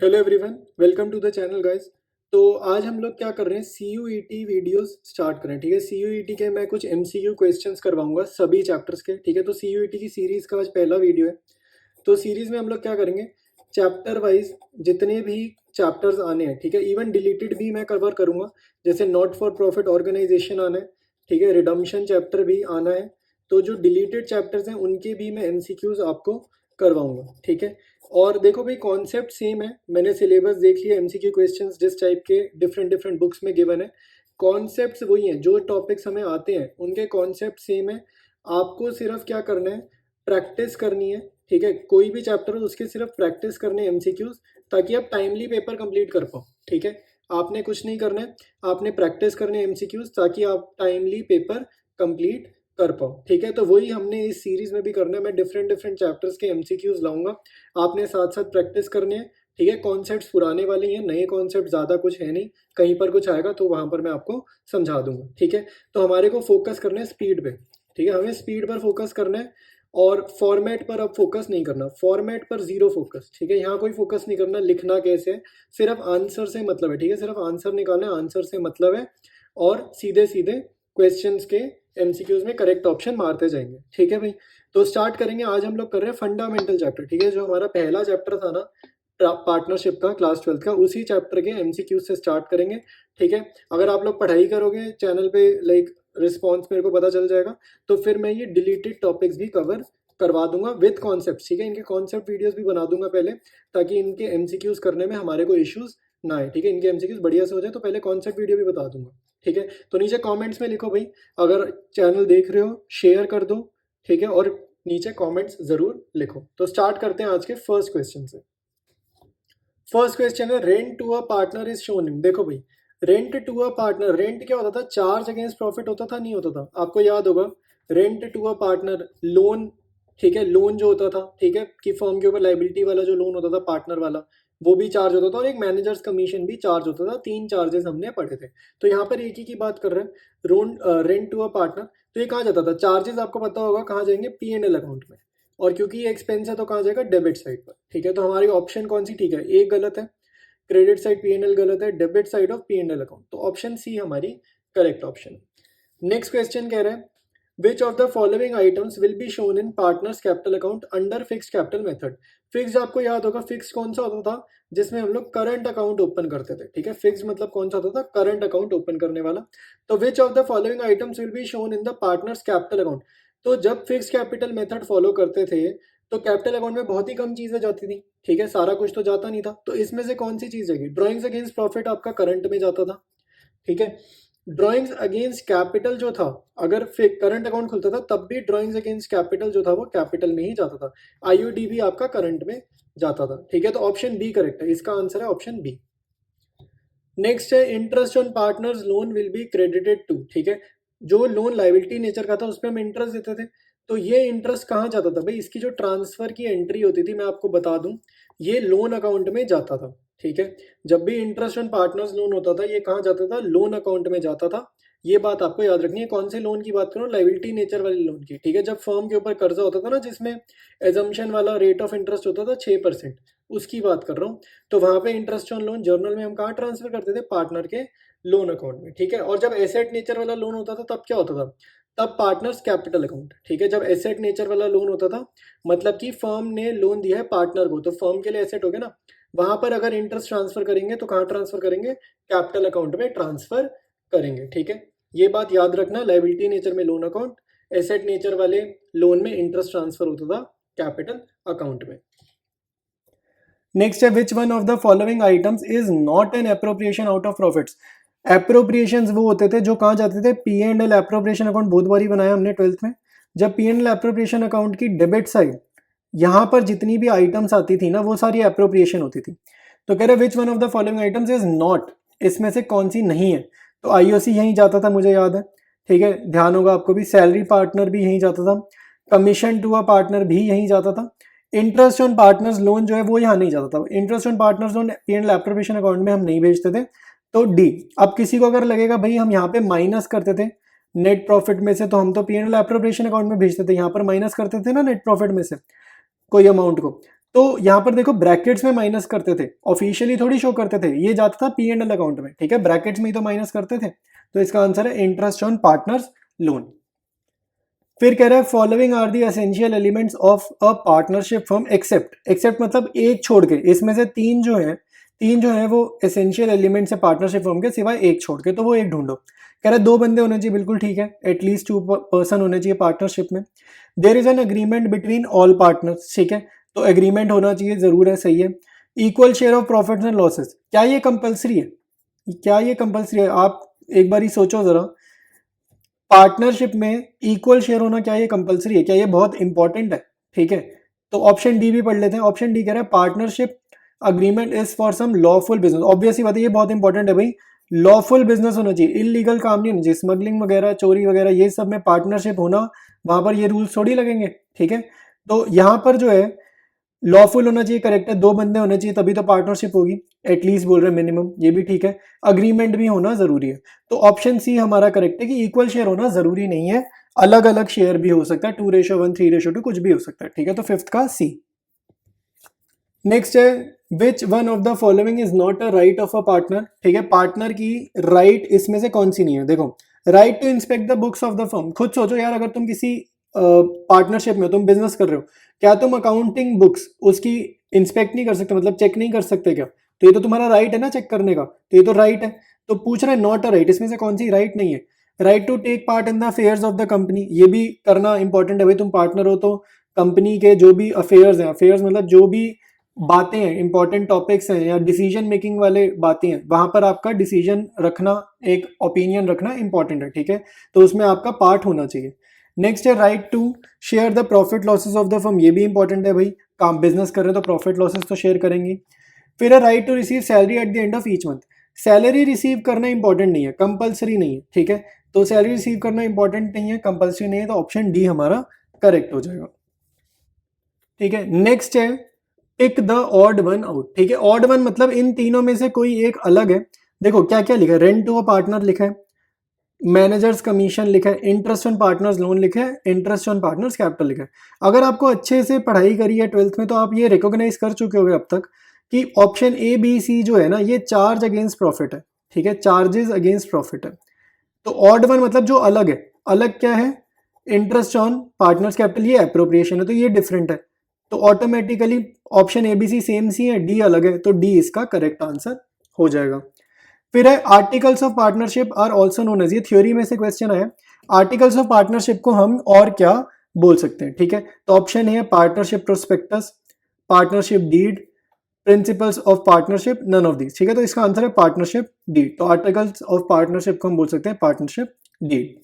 Hello everyone, welcome to the channel guys. तो आज हम लोग क्या कर रहे हैं, CUET वीडियोस स्टार्ट करें। ठीक है, CUET के मैं कुछ MCQ क्वेश्चंस करवाऊंगा सभी चैप्टर्स के। ठीक है, तो CUET की सीरीज का आज पहला वीडियो है। तो सीरीज में हम लोग क्या करेंगे, चैप्टर वाइज जितने भी चैप्टर्स आने हैं, ठीक है, इवन डिलीटेड भी मैं कवर करूंगा। जैसे नॉट फॉर प्रॉफिट ऑर्गेनाइजेशन आना है, ठीक है, रिडम्पशन चैप्टर भी आना है। तो जो डिलीटेड चैप्टर्स हैं उनके भी मैं MCQs आपको करवाऊंगा। ठीक है, और देखो भाई, कॉन्सेप्ट सेम है। मैंने सिलेबस देख लिया, MCQ क्वेश्चंस जिस टाइप के डिफरेंट डिफरेंट बुक्स में गिवन है, कॉन्सेप्ट्स वही हैं। जो टॉपिक्स हमें आते हैं उनके कॉन्सेप्ट सेम है। आपको सिर्फ क्या करना है, प्रैक्टिस करनी है। ठीक है, कोई भी चैप्टर हो उसके सिर्फ प्रैक्टिस करने MCQs, ताकि आप टाइमली पेपर कंप्लीट कर पाओ। ठीक है, आपने कुछ नहीं करना है, आपने प्रैक्टिस करने MCQs ताकि आप टाइमली पेपर कंप्लीट कर पाओ। ठीक है, तो वही हमने इस सीरीज में भी करना है। मैं डिफरेंट डिफरेंट चैप्टर्स के MCQs लाऊंगा, आपने साथ साथ प्रैक्टिस करनी है। ठीक है, कॉन्सेप्ट्स पुराने वाले ही हैं, नए कॉन्सेप्ट ज़्यादा कुछ है नहीं। कहीं पर कुछ आएगा तो वहां पर मैं आपको समझा दूंगा। ठीक है, तो हमारे को फोकस करना है स्पीड पे। ठीक है, हमें स्पीड पर फोकस करना है, और फॉर्मेट पर अब फोकस नहीं करना। फॉर्मेट पर जीरो फोकस। ठीक है, यहाँ कोई फोकस नहीं करना लिखना कैसे है, सिर्फ आंसर से मतलब है। ठीक है, सिर्फ आंसर निकालना है, आंसर से मतलब है, और सीधे सीधे क्वेश्चंस के MCQs में करेक्ट ऑप्शन मारते जाएंगे। ठीक है भाई, तो स्टार्ट करेंगे। आज हम लोग कर रहे हैं फंडामेंटल चैप्टर। ठीक है, जो हमारा पहला चैप्टर था ना, पार्टनरशिप का, क्लास 12th का, उसी चैप्टर के MCQ से स्टार्ट करेंगे। ठीक है, अगर आप लोग पढ़ाई करोगे चैनल पे, लाइक रिस्पॉन्स मेरे को पता चल जाएगा, तो फिर मैं ये डिलीटेड टॉपिक्स भी कवर करवा दूंगा विद कॉन्सेप्ट। ठीक है, इनके कॉन्सेप्ट वीडियोस भी बना दूंगा पहले, ताकि इनके MCQs करने में हमारे को इश्यूज ना आए। ठीक है, इनके MCQs बढ़िया से हो जाए, तो पहले कॉन्सेप्ट वीडियो भी बता दूंगा। ठीक है, तो नीचे कमेंट्स में लिखो भाई, अगर चैनल देख रहे हो शेयर कर दो। ठीक है, और नीचे कमेंट्स जरूर लिखो। तो स्टार्ट करते हैं आज के फर्स्ट क्वेश्चन से। फर्स्ट क्वेश्चन है, rent to a partner is shown in. देखो भाई, rent to a partner, rent क्या होता था, चार्ज अगेंस्ट प्रॉफिट होता था, नहीं होता था? आपको याद होगा, rent to a partner loan. ठीक है, लोन जो होता था, ठीक है, कि फर्म के ऊपर लाइबिलिटी वाला जो लोन होता था पार्टनर वाला, वो भी चार्ज होता था, और एक मैनेजर्स कमीशन भी चार्ज होता था। तीन चार्जेस हमने पढ़े थे। तो यहाँ पर एक ही की बात कर रहे हैं, रेंट टू अ पार्टनर। तो ये कहाँ जाता था, चार्जेस आपको पता होगा कहाँ जाएंगे, P&L अकाउंट में। और क्योंकि ये एक्सपेंस है तो कहाँ जाएगा, डेबिट साइड पर। ठीक है, तो हमारी ऑप्शन कौन सी ठीक है, एक गलत है, क्रेडिट साइड P&L गलत है, debit side of P&L account. तो ऑप्शन सी हमारी करेक्ट ऑप्शन है। नेक्स्ट क्वेश्चन कह रहा है, which of the following items will be shown in partners capital account under fixed capital method. Fixed आपको याद होगा, फिक्स्ड कौन सा होता था, जिसमें हम लोग करंट अकाउंट ओपन करते थे। ठीक है, फिक्स्ड मतलब कौन सा होता था, करंट अकाउंट ओपन करने वाला। तो विच of the following items will be shown in the partners capital account. तो जब फिक्स्ड कैपिटल मेथड फॉलो करते थे, तो कैपिटल अकाउंट में बहुत ही कम चीजें जाती थी। ठीक है, सारा कुछ तो जाता नहीं था। तो इसमें से कौन सी चीज जाएगी, ड्रॉइंग्स अगेंस्ट प्रॉफिट आपका करंट में जाता था। ठीक है, ड्रॉइंग्स अगेंस्ट कैपिटल जो था, अगर करंट अकाउंट खुलता था तब भी ड्रॉइंग्स अगेंस्ट कैपिटल जो था वो कैपिटल में ही जाता था। IOD भी आपका करंट में जाता था। ठीक है, तो ऑप्शन बी करेक्ट है, इसका आंसर है ऑप्शन बी। नेक्स्ट है, interest on partners loan will be credited to. ठीक है, जो लोन लाइबिलिटी नेचर का था उस पर हम इंटरेस्ट देते थे, तो ये इंटरेस्ट कहाँ जाता था भाई, इसकी जो ट्रांसफर की एंट्री होती थी, मैं आपको बता दूं, ये लोन अकाउंट में जाता था। ठीक है, जब भी इंटरेस्ट ऑन पार्टनर्स लोन होता था, ये कहाँ जाता था, लोन अकाउंट में जाता था। ये बात आपको याद रखनी है। कौन से लोन की बात करूँ, लाइबिलिटी नेचर वाले लोन की। ठीक है, जब फर्म के ऊपर कर्जा होता था ना, जिसमें एजम्पशन वाला रेट ऑफ इंटरेस्ट होता था 6%, उसकी बात कर रहा हूँ। तो वहां पे इंटरेस्ट ऑन लोन जर्नल में हम कहाँ ट्रांसफर करते थे, पार्टनर के लोन अकाउंट में। ठीक है, और जब एसेट नेचर वाला लोन होता था तब क्या होता था, तब पार्टनर्स कैपिटल अकाउंट। ठीक है, जब एसेट नेचर वाला लोन होता था, मतलब कि फर्म ने लोन दिया है पार्टनर को, तो फर्म के लिए एसेट हो गया ना, वहां पर अगर इंटरेस्ट ट्रांसफर करेंगे तो कहाँ ट्रांसफर करेंगे, कैपिटल अकाउंट में ट्रांसफर करेंगे। ठीक है, ये बात याद रखना, लाइबिलिटी नेचर में लोन अकाउंट, एसेट नेचर वाले लोन में इंटरेस्ट ट्रांसफर होता था कैपिटल अकाउंट में। नेक्स्ट है, which one of the following items is not an appropriation out of profits. Appropriations वो होते थे जो कहाँ जाते थे, P&L एप्रोप्रिएशन अकाउंट बहुत बारी बनाया हमने 12th में। जब P&L एप्रोप्रिएशन अकाउंट की डेबिट साइड, यहाँ पर जितनी भी आइटम्स आती थी ना, वो सारी एप्रोप्रिएशन होती थी। तो कह रहे विच one of the following items is not, इसमें से कौन सी नहीं है। तो IOC यहीं जाता था, मुझे याद है। ठीक है, ध्यान होगा आपको भी, सैलरी पार्टनर भी यहीं जाता था, कमीशन टू अ पार्टनर भी यहीं जाता था, इंटरेस्ट ऑन पार्टनर्स लोन जो है वो यहाँ नहीं जाता था। Interest on partners loan P&L appropriation account में हम नहीं भेजते थे। तो डी। अब किसी को अगर लगेगा भाई हम यहाँ पे माइनस करते थे नेट प्रॉफिट में से, तो हम तो P&L एप्रोप्रिएशन अकाउंट में भेजते थे, यहाँ पर माइनस करते थे ना नेट प्रॉफिट में से कोई अमाउंट को। तो यहाँ पर देखो ब्रैकेट्स में माइनस करते थे, ऑफिशियली थोड़ी शो करते थे, ये जाता था P&L अकाउंट में, ठीक है, ब्रैकेट्स में ही तो माइनस करते थे। तो इसका आंसर है इंटरेस्ट ऑन पार्टनर्स लोन। फिर कह रहा है following are the essential elements of a partnership firm except, except मतलब एक छोड़ के, इसमें से तीन जो है वो एसेंशियल एलिमेंट्स है पार्टनरशिप फर्म के, सिवाय एक छोड़ के, तो वो एक ढूंढो। कह रहा है 2 बंदे होने चाहिए, बिल्कुल ठीक है, एटलीस्ट 2 पर्सन होने चाहिए पार्टनरशिप में। There is an agreement between all partners, ठीक है, तो एग्रीमेंट होना चाहिए, जरूर है, सही है। Equal share of profits and losses, क्या ये कंपलसरी है? क्या ये कंपलसरी है? आप एक बार ही सोचो जरा, पार्टनरशिप में इक्वल शेयर होना क्या ये कंपलसरी है? क्या ये बहुत इंपॉर्टेंट है? ठीक है, तो ऑप्शन डी भी पढ़ लेते हैं। ऑप्शन डी कह रहा है partnership agreement is for some lawful business, obviously बात है, ये बहुत इंपॉर्टेंट है भाई, लॉफुल बिजनेस होना चाहिए, इलीगल काम नहीं होना चाहिए, स्मगलिंग वगैरह, चोरी वगैरह, ये सब में पार्टनरशिप होना, वहां पर ये रूल्स थोड़ी लगेंगे, ठीक है। तो यहाँ पर जो है लॉफुल होना चाहिए, करेक्ट है, 2 बंदे होने चाहिए तभी तो पार्टनरशिप होगी, एटलीस्ट बोल रहे हैं मिनिमम, ये भी ठीक है। अग्रीमेंट भी होना जरूरी है, तो ऑप्शन सी हमारा करेक्ट है कि इक्वल शेयर होना जरूरी नहीं है, अलग अलग शेयर भी हो सकता है, 2:1, 3:2, कुछ भी हो सकता है, ठीक है, तो फिफ्थ का सी। नेक्स्ट है which one of the following is not a right of a partner, ठीक है, पार्टनर की राइट इसमें से कौन सी नहीं है? देखो, right to inspect the books of the firm, खुद सोचो यार, अगर तुम किसी पार्टनरशिप में, तुम बिजनेस कर रहे हो, क्या तुम अकाउंटिंग बुक्स उसकी इंस्पेक्ट नहीं कर सकते, मतलब चेक नहीं कर सकते क्या? तो ये तो तुम्हारा राइट है ना चेक करने का, तो ये तो राइट है। तो पूछ रहा है नॉट अ राइट, इसमें से कौन सी राइट नहीं है? Right to take part in the affairs of the company, ये भी करना इंपॉर्टेंट है भाई, तुम पार्टनर हो तो कंपनी के जो भी अफेयर्स हैं, अफेयर्स मतलब जो भी बातें हैं, इंपॉर्टेंट टॉपिक्स हैं या डिसीजन मेकिंग वाले बातें हैं, वहां पर आपका डिसीजन रखना, एक ओपिनियन रखना इंपॉर्टेंट है, ठीक है, तो उसमें आपका पार्ट होना चाहिए। नेक्स्ट है right to share the profit losses of the firm, ये भी इंपॉर्टेंट है भाई, काम बिजनेस कर रहे हो तो प्रॉफिट लॉसेस तो शेयर करेंगे। फिर है right to receive salary at the end of each month, salary receive करना इंपॉर्टेंट नहीं है, कंपलसरी नहीं है, ठीक है, तो सैलरी रिसीव करना इंपॉर्टेंट नहीं है, कंपलसरी नहीं है, तो ऑप्शन डी हमारा करेक्ट हो जाएगा, ठीक है। नेक्स्ट है pick the odd one out, ठीक है, ऑड वन मतलब इन तीनों में से कोई एक अलग है। देखो क्या क्या लिखा है, रेंट टू अ पार्टनर लिखा है, मैनेजर्स कमीशन लिखा है, इंटरेस्ट ऑन पार्टनर्स लोन लिखा है, इंटरेस्ट ऑन पार्टनर्स कैपिटल लिखा है। अगर आपको अच्छे से पढ़ाई करी है 12th में तो आप ये रिकॉग्नाइज कर चुके होंगे अब तक कि ऑप्शन ए बी सी जो है ना, ये चार्ज अगेंस्ट प्रॉफिट है, ठीक है, चार्जेस अगेंस्ट प्रॉफिट है। तो ऑड वन मतलब जो अलग है, अलग क्या है? इंटरेस्ट ऑन पार्टनर्स कैपिटल, ये एप्रोप्रिएशन है, तो ये डिफरेंट है, तो automatically option A B C same C है, डी अलग है, तो डी इसका करेक्ट आंसर हो जाएगा। फिर है articles of partnership are also known as, ये थ्योरी में से क्वेश्चन है, आर्टिकल्स ऑफ पार्टनरशिप को हम और क्या बोल सकते हैं, ठीक है, तो ऑप्शन है partnership prospectus, partnership deed, principles of partnership, none of these, ठीक है, तो इसका आंसर है पार्टनरशिप डीड, तो आर्टिकल्स ऑफ पार्टनरशिप को हम बोल सकते हैं पार्टनरशिप डीड।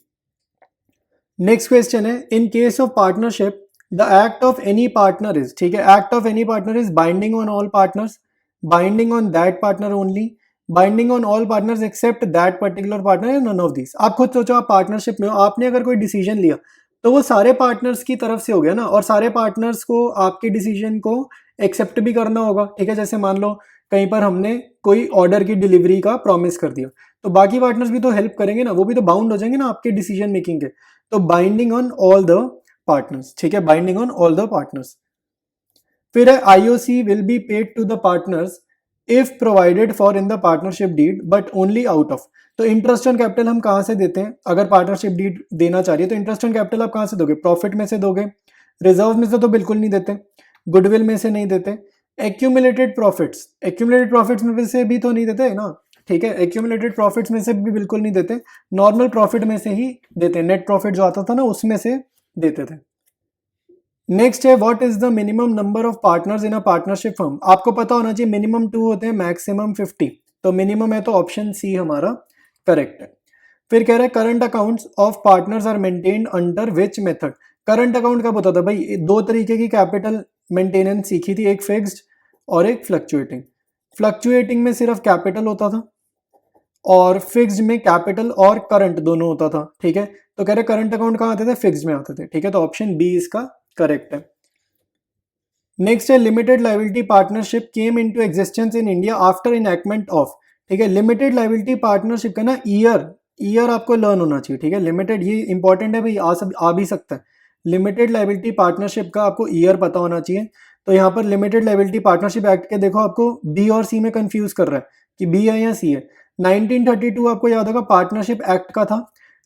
नेक्स्ट क्वेश्चन है in case of partnership the act of any partner is, ठीक है, act of any partner is binding on all partners, binding on that partner only, binding on all partners except that particular partner and none of this. आप खुद सोचो, आप partnership में हो, आपने अगर कोई डिसीजन लिया तो वो सारे पार्टनर्स की तरफ से हो गया ना, और सारे पार्टनर्स को आपके डिसीजन को एक्सेप्ट भी करना होगा, ठीक है, जैसे मान लो कहीं पर हमने कोई ऑर्डर की डिलीवरी का प्रॉमिस कर दिया, तो बाकी पार्टनर्स भी तो हेल्प करेंगे ना, वो भी तो बाउंड हो जाएंगे ना आपके डिसीजन मेकिंग के, तो binding on all the partners, ठीक है, binding on all the partners. फिर है IOC will be paid to the partners if provided for in the partnership deed but only out of, तो इंटरेस्ट ऑन कैपिटल हम कहां से देते हैं? अगर पार्टनरशिप डीड देना चाह रही है तो इंटरेस्ट ऑन कैपिटल आप कहां से दोगे? प्रॉफिट में से दोगे, रिजर्व में से तो बिल्कुल नहीं देते, गुडविल में से नहीं देते, एक्यूमुलेटेड प्रॉफिट्स में से भी तो नहीं देते ना, ठीक है, एक्यूमुलेटेड प्रॉफिट्स में से भी बिल्कुल नहीं देते, नॉर्मल प्रॉफिट में से ही देते, नेट प्रॉफिट जो आता था ना उसमें से देते थे। नेक्स्ट है what is the minimum number of partners in a partnership firm, आपको पता होना चाहिए मिनिमम 2 होते हैं, मैक्सिमम 50, तो मिनिमम है तो ऑप्शन सी हमारा करेक्ट है। फिर कह रहा है current accounts of partners are maintained under which method, current account का होता था भाई, 2 तरीके की कैपिटल मेंटेनेंस सीखी थी, एक फिक्स्ड और एक फ्लक्चुएटिंग। फ्लक्चुएटिंग में सिर्फ कैपिटल होता था और फिक्स्ड में कैपिटल और करंट दोनों होता था, ठीक है, तो कह रहे करंट अकाउंट कहाँ आते थे? फिक्स्ड में आते थे, ठीक है, तो ऑप्शन बी इसका करेक्ट है। नेक्स्ट है limited liability partnership came into existence in India after enactment of, ठीक है, लिमिटेड लायबिलिटी पार्टनरशिप का ना ईयर आपको लर्न होना चाहिए, ठीक है, लिमिटेड ये इंपॉर्टेंट है भाई, आ भी सकता है, लिमिटेड लायबिलिटी पार्टनरशिप का आपको ईयर पता होना चाहिए, तो यहाँ पर लिमिटेड लायबिलिटी पार्टनरशिप एक्ट के देखो आपको बी और सी में कंफ्यूज कर रहा है कि बी है या सी है। 1932 आपको याद होगा पार्टनरशिप एक्ट का था,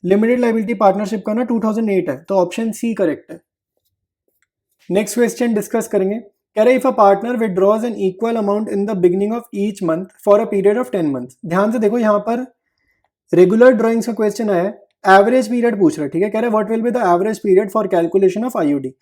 लिमिटेड लायबिलिटी पार्टनरशिप का ना 2008 है, तो ऑप्शन सी करेक्ट है। नेक्स्ट क्वेश्चन डिस्कस करेंगे, कह रहे if a partner withdraws an equal amount in the beginning of each month for a period of 10 month. ध्यान से देखो यहाँ पर रेगुलर ड्राइंग्स का क्वेश्चन आया है, एवरेज पीरियड पूछ रहा है, ठीक है। कह रहे what will be the average period for calculation of IUD.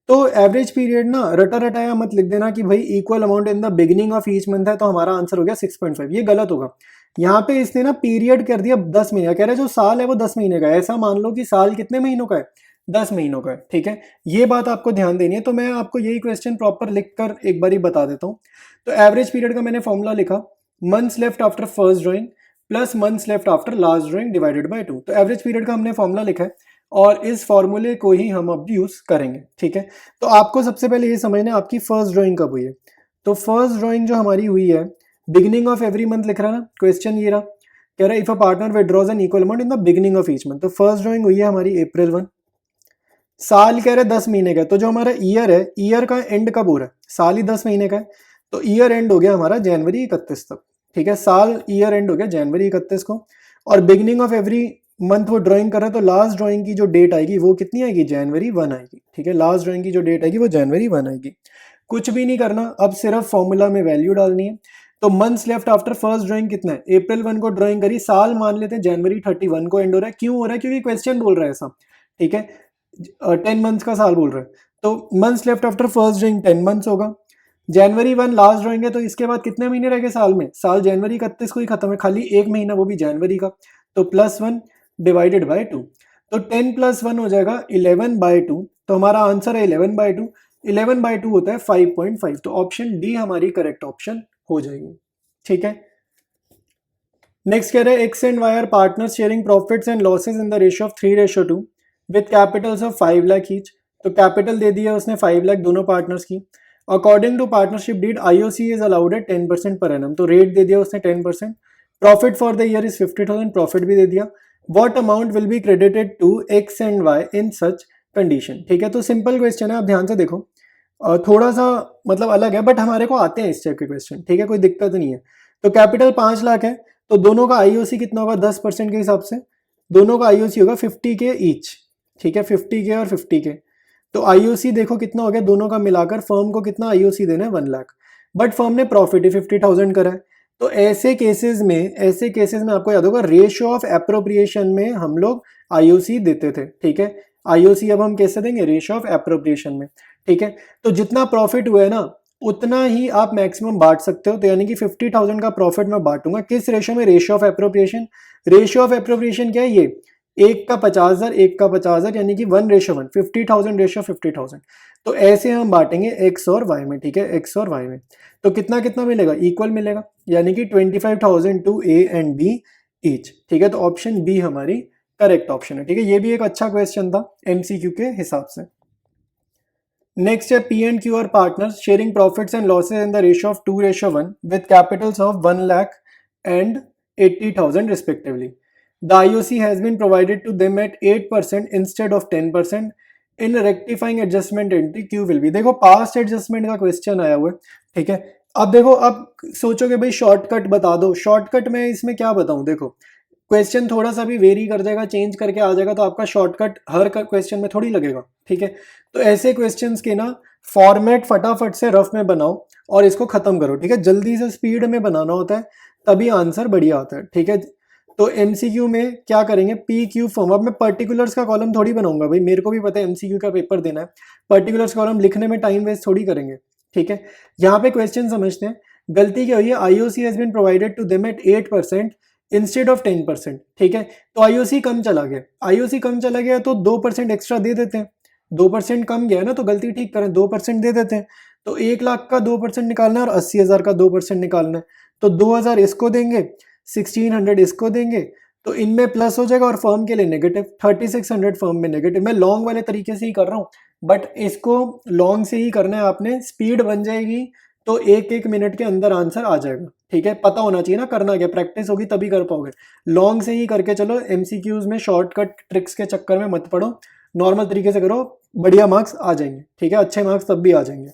तो एवरेज पीरियड ना रटा रटाया मत लिख देना कि भाई equal amount in the beginning of each month है तो हमारा आंसर हो गया 6.5, ये गलत होगा। यहाँ पे इसने ना पीरियड कर दिया 10 महीने का, कह रहे जो साल है वो 10 महीने का है, ऐसा मान लो कि साल कितने महीनों का है, 10 महीनों का है, ठीक है। ये बात आपको ध्यान देनी है। तो मैं आपको यही क्वेश्चन प्रॉपर लिख कर एक बार बता देता हूँ। तो एवरेज पीरियड का मैंने फॉर्मूला लिखा, months left after first drawing plus months left after last drawing divided by 2। तो एवरेज पीरियड का हमने फॉर्मूला लिखा है और इस फॉर्मूले को ही हम अब यूज करेंगे, ठीक है। तो आपको सबसे पहले ये समझना है आपकी फर्स्ट ड्राइंग कब हुई है। तो फर्स्ट ड्राइंग जो हमारी हुई है बिगिनिंग ऑफ एवरी मंथ लिख रहा है ना, क्वेश्चन ये रहा, कह रहा है if a partner withdraws an equal amount in the beginning of each month. तो फर्स्ट ड्राइंग हुई है हमारी अप्रैल 1, साल कह रहे 10 महीने का, तो जो हमारा ईयर है, ईयर का एंड कब हो रहा है, साल ही 10 महीने का है, तो ईयर एंड हो गया हमारा जनवरी 31 तक, ठीक है। साल ईयर एंड हो गया जनवरी 31 को, और बिगिनिंग ऑफ एवरी मंथ वो ड्राइंग कर रहा है, तो लास्ट ड्राइंग की जो डेट आएगी वो कितनी आएगी, जनवरी 1 आएगी, ठीक है। लास्ट ड्राइंग की जो डेट आएगी वो जनवरी 1 आएगी। कुछ भी नहीं करना, अब सिर्फ फॉर्मूला में वैल्यू डालनी है। तो months left after first drawing कितना है, अप्रैल 1 को ड्राइंग करी, साल मान लेते हैं जनवरी 31 को एंड हो रहा है। क्यों हो रहा है, क्योंकि क्वेश्चन बोल रहा है ऐसा, ठीक है। 10 मंथ्स का साल बोल रहा है, तो months left after first drawing 10 months होगा। जनवरी 1 लास्ट ड्राइंग है, तो इसके बाद कितने महीने रह गए साल में, साल जनवरी 31 को ही खत्म है, खाली एक महीना वो भी जनवरी का, तो +1 डिवाइडेड बाय 2। तो 10 + 1 हो जाएगा 11/2, तो हमारा आंसर है 11/2। 11/2 होता है 5.5, तो ऑप्शन डी हमारी करेक्ट ऑप्शन हो जाएगी, ठीक है। नेक्स्ट कह रहे हैं X and Y are partners sharing profits and losses in the ratio of 3:2 with capitals of 5 lakh each. तो कैपिटल दे दिया उसने 5 लाख दोनों पार्टनर्स की। According to partnership deed IOC is allowed at 10% per annum, तो रेट दे दिया उसने 10%। Profit for the year is 50,000, profit भी दे दिया। What amount will be credited to X and Y in such condition, ठीक है। तो सिंपल क्वेश्चन है, आप ध्यान से देखो, थोड़ा सा मतलब अलग है बट हमारे को आते हैं इस टाइप के क्वेश्चन, ठीक है, कोई दिक्कत नहीं है। तो कैपिटल 5 लाख है, तो दोनों का आईओसी कितना होगा, 10% के हिसाब से दोनों का आईओसी होगा 50 के ईच, ठीक है, 50 के और 50 के। तो आईओसी देखो कितना हो गया दोनों का मिलाकर, फर्म को कितना आईओसी देना है 1 लाख, बट फर्म ने प्रॉफिट ही 50,000 करा है। तो ऐसे केसेस में आपको याद होगा रेशियो ऑफ एप्रोप्रिएशन में हम लोग आईओसी देते थे, ठीक है। आईओसी अब हम कैसे देंगे, रेशियो ऑफ एप्रोप्रिएशन में, ठीक है। तो जितना प्रॉफिट हुआ है ना उतना ही आप मैक्सिमम बांट सकते हो, तो यानी कि 50,000 का प्रॉफिट मैं बांटूंगा किस रेशियो में, ratio of appropriation. Ratio of appropriation क्या है, ये 1 का 50,000, 1 का 50,000, यानी कि 1:1, 50,000 रेशियो 50,000। तो ऐसे हम बांटेंगे एक्स और वाई में, ठीक है, एक्स और वाई में। तो कितना कितना मिलेगा, इक्वल मिलेगा, यानी कि 25,000 to A and B each, ठीक है। तो ऑप्शन बी हमारी करेक्ट ऑप्शन है, ठीक है। ये भी एक अच्छा क्वेश्चन था एमसीक्यू के हिसाब से। नेक्स्ट है P and Q R partners sharing profits and losses in the ratio of 2:1 with capitals of 1 lakh and 80,000 respectively. The IOC has been provided to them at 8% instead of 10%. In rectifying adjustment entry Q will be, देखो past adjustment का question आया हुआ है, ठीक है। अब देखो, अब सोचोगे भाई शॉर्टकट बता दो, शॉर्टकट में इसमें क्या बताऊं, देखो क्वेश्चन थोड़ा सा भी वेरी कर जाएगा, चेंज करके आ जाएगा, तो आपका शॉर्टकट हर क्वेश्चन में थोड़ी लगेगा, ठीक है। तो ऐसे क्वेश्चंस के ना फॉर्मेट फटाफट से रफ में बनाओ और इसको खत्म करो, ठीक है। जल्दी से स्पीड में बनाना होता है तभी आंसर बढ़िया आता है, ठीक है। तो एमसीक्यू में क्या करेंगे, पी क्यू फॉर्म, अब मैं पर्टिकुलर्स का कॉलम थोड़ी बनाऊंगा भाई, मेरे को भी पता है एमसीक्यू का पेपर देना है, पर्टिकुलर्स कॉलम लिखने में टाइम वेस्ट थोड़ी करेंगे, ठीक है। यहाँ पे क्वेश्चन समझते हैं, गलती क्या हुई है, IOC has been provided to them at 8% instead of 10%, ठीक है। तो आईओसी कम चला गया, आईओसी कम चला गया तो 2% एक्स्ट्रा दे देते हैं, 2% कम गया ना, तो गलती ठीक करें, 2% दे देते हैं। तो 1 लाख का 2% निकालना है और 80,000 का 2% निकालना है, तो 2,000 इसको देंगे, 1600 इसको देंगे, तो इनमें प्लस हो जाएगा और फर्म के लिए नेगेटिव, 3600 फर्म में नेगेटिव। मैं लॉन्ग वाले तरीके से ही कर रहा हूँ बट इसको लॉन्ग से ही करना है आपने, स्पीड बन जाएगी तो 1-1 मिनट के अंदर आंसर आ जाएगा, ठीक है। पता होना चाहिए ना करना क्या, प्रैक्टिस होगी तभी कर पाओगे, लॉन्ग से ही करके चलो। एमसीक्यूज में शॉर्टकट ट्रिक्स के चक्कर में मत पड़ो, नॉर्मल तरीके से करो, बढ़िया मार्क्स आ जाएंगे, ठीक है, अच्छे मार्क्स तब भी आ जाएंगे।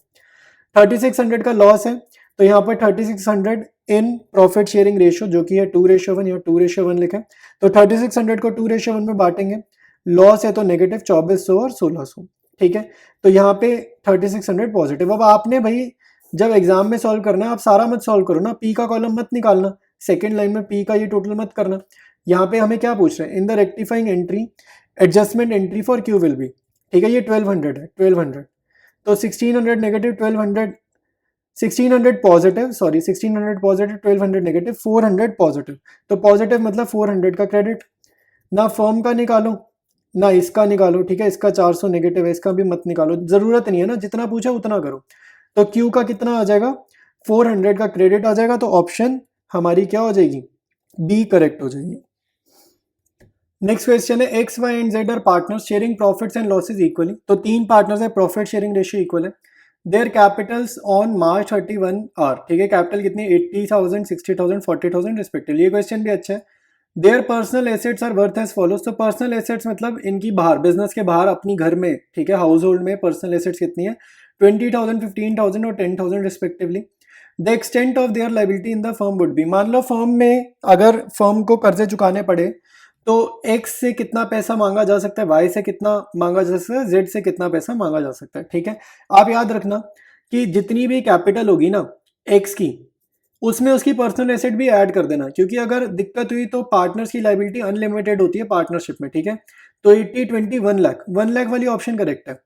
3600 का लॉस है, तो यहाँ पर 3600 इन प्रॉफिट शेयरिंग रेशियो जो कि है 2:1 या 2:1 लिखा है, तो 3600 को 2:1 में बांटेंगे। लॉस है तो नेगेटिव 2400 और 1600, ठीक है। तो यहाँ पे 3600 पॉजिटिव। अब आपने भाई जब एग्जाम में सॉल्व करना है आप सारा मत सॉल्व करो ना, पी का कॉलम मत निकालना, सेकेंड लाइन में पी का ये टोटल मत करना। यहाँ पे हमें क्या पूछ रहे हैं, in the rectifying entry adjustment entry for Q will be, ठीक है। ये 1200 है, 1200, तो 1600 negative 1200, 1600 positive, sorry 1600 positive 1200 negative, 400 positive. तो पॉजिटिव मतलब 400 का क्रेडिट। ना फर्म का निकालो ना इसका निकालो, ठीक है। इसका 400 नेगेटिव है, इसका भी मत निकालो, जरूरत नहीं है ना, जितना पूछा उतना करो। तो क्यू का कितना आ जाएगा, 400 का क्रेडिट आ जाएगा। तो ऑप्शन हमारी क्या हो जाएगी, बी करेक्ट हो जाएगी। नेक्स्ट क्वेश्चन है, X Y and Z are partners sharing profits and losses equally. तो तीन पार्टनर्स है, प्रॉफिट शेयरिंग रेशियो इक्वल है। Their capitals on March 31 are, ठीक है। कैपिटल कितनी, 80,000, 60,000, 40,000 रिस्पेक्टिवली। ये क्वेश्चन भी अच्छा है। Their personal assets are worth as follows. तो पर्सनल एसेट्स मतलब इनकी बाहर, बिजनेस के बाहर अपनी घर में, ठीक है, हाउस होल्ड में पर्सनल एसेट्स कितनी है, 20,000, 15,000 और 10,000 respectively. The extent of their liability in the firm would be. मान लो फर्म में अगर फर्म को कर्जे चुकाने पड़े तो x से कितना पैसा मांगा जा सकता है, y से कितना मांगा जा सकता है, z से कितना पैसा मांगा जा सकता है, ठीक है। आप याद रखना कि जितनी भी कैपिटल होगी ना x की, उसमें उसकी पर्सनल एसेट भी ऐड कर देना, क्योंकि अगर दिक्कत हुई तो पार्टनर्स की लाइबिलिटी अनलिमिटेड होती है पार्टनरशिप में, ठीक है। तो 80, 20, 1 लाख, 1 लाख वाली ऑप्शन करेक्ट है।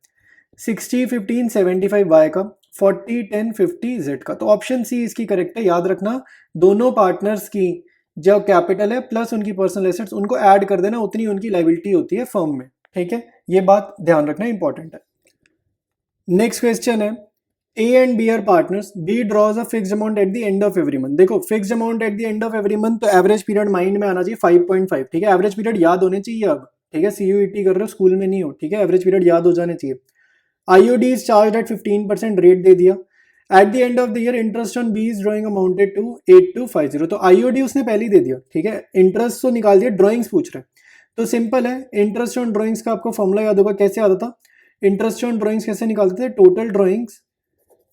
60, 15, 75 y का, 40, 10, 50 z का। तो ऑप्शन सी इसकी करेक्ट है। याद रखना दोनों पार्टनर्स की जो कैपिटल है प्लस उनकी पर्सनल एसेट्स, उनको ऐड कर देना, उतनी उनकी लाइबिलिटी होती है फर्म में, ठीक है। ये बात ध्यान रखना इंपॉर्टेंट है। नेक्स्ट क्वेश्चन है, A and B are partners, B draws a fixed amount at the end of every month. देखो fixed amount at the end of every month, तो एवरेज पीरियड माइंड में आना चाहिए 5.5, ठीक है। एवरेज पीरियड याद होने चाहिए अब, ठीक है। सीयूईटी कर रहे हो, स्कूल में नहीं हो, ठीक है। एवरेज पीरियड याद हो जाने चाहिए। IOD is charge at 15% rate दे दिया। At the end of the year interest on B is drawing amounted to 8250। तो आईओडी उसने पहले ही दे दिया, ठीक है। इंटरेस्ट तो निकाल दिया, ड्रॉइंग्स पूछ रहे हैं तो सिंपल है। इंटरेस्ट ऑन ड्रॉइंग्स का आपको फॉर्मूला याद होगा, कैसे आता था इंटरेस्ट ऑन ड्रॉइंग्स, कैसे निकालते थे, total drawings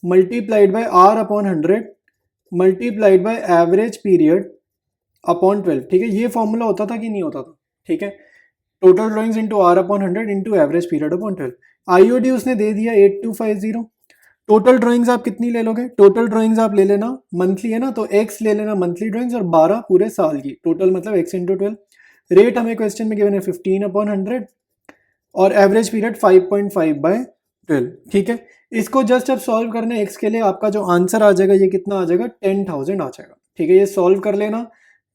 multiplied by R upon 100 multiplied by average period upon 12, ठीक है। ये फॉर्मूला होता था कि नहीं होता था, ठीक है। Total drawings into R upon 100 into average period upon 12। IOD उसने दे दिया 8250। टोटल ड्राइंग्स आप कितनी ले लोगे, टोटल ड्राइंग्स आप ले लेना मंथली है ना, तो x ले लेना मंथली ड्राइंग्स और 12 पूरे साल की, टोटल मतलब x इंटू 12। रेट हमें क्वेश्चन में गिवन है 15/100 और एवरेज पीरियड 5.5/12, ठीक है। इसको जस्ट अब सॉल्व करना है x के लिए, आपका जो आंसर आ जाएगा ये कितना आ जाएगा, 10,000 आ जाएगा, ठीक है। ये सॉल्व कर लेना,